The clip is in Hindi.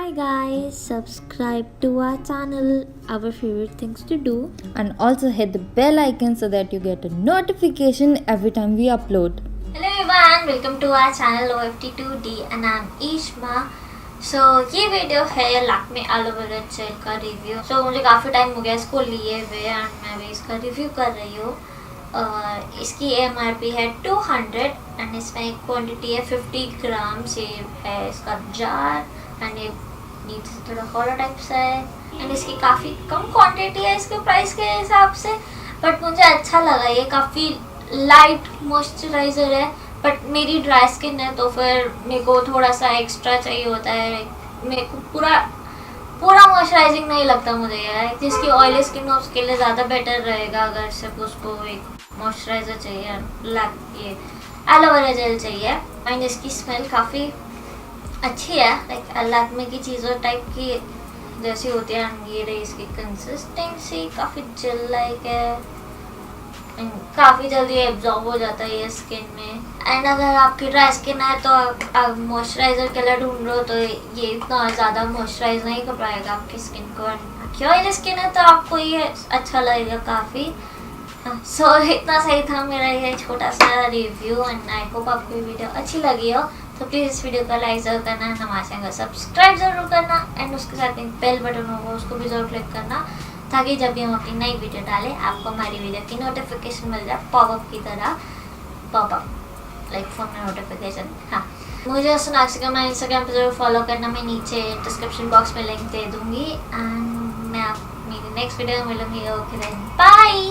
Hi guys, subscribe to our channel, our favorite things to do, and also hit the bell icon so that you get a notification every time we upload. Hello everyone, welcome to our channel ourfavthingstodo and I'm Ishma. So ये वीडियो है लैक्मे एलो वेरा जेल का रिव्यू. So मुझे काफ़ी टाइम हो गया इसको लिए हुए एंड मैं भी इसका रिव्यू कर रही हूँ. इसकी MRP है 200 एंड इसमें एक क्वांटिटी है 50 ग्राम से है इसका जार एंड ये नीचे से थोड़ा हॉलो टाइप सा है एंड इसकी काफ़ी कम क्वांटिटी है इसके प्राइस के हिसाब से, बट मुझे अच्छा लगा. ये काफ़ी लाइट मॉइस्चराइज़र है बट मेरी ड्राई स्किन है तो फिर मेरे को थोड़ा सा एक्स्ट्रा चाहिए होता है. मेरे को पूरा मॉइस्चराइजिंग नहीं लगता मुझे यार. जिसकी ऑयली स्किन हो उसके लिए ज़्यादा बेटर रहेगा अगर सिर्फ उसको एक मॉइस्चराइज़र चाहिए, ये एलोवेरा जेल चाहिए. एंड इसकी स्मेल काफ़ी अच्छी है, लाइक लैक्मे की चीज़ों टाइप की जैसी होती है. ये रही इसकी कंसिस्टेंसी, काफ़ी जेल लाइक है, काफ़ी जल्दी एब्जॉर्ब हो जाता है ये स्किन में. एंड अगर आपकी ड्राई स्किन है तो आप मॉइस्चराइज़र के लिए ढूंढ रहे हो तो ये इतना ज़्यादा मॉइस्चराइज नहीं कर पाएगा आपकी स्किन को. आपकी ऑयली स्किन है तो आपको ये अच्छा लगेगा काफ़ी. सो इतना सही था मेरा ये छोटा सा रिव्यू एंड आई होप आपको ये वीडियो अच्छी लगी हो. तो प्लीज़ इस वीडियो को लाइक ज़रूर करना, हमारे चैनल को सब्सक्राइब ज़रूर करना एंड उसके साथ एक बेल बटन होगा उसको भी ज़रूर क्लिक करना ताकि जब भी हम अपनी नई वीडियो डालें आपको हमारी वीडियो की नोटिफिकेशन मिल जाए पॉपअप की तरह. पॉपअप लाइक फ़ोन में नोटिफिकेशन. हाँ, मुझे सोनाक्षी का मैं इंस्टाग्राम पर ज़रूर फॉलो करना. मैं नीचे डिस्क्रिप्शन बॉक्स में लिंक दे दूँगी एंड मैं आप मेरी नेक्स्ट वीडियो में मिलूँगी. Okay then bye.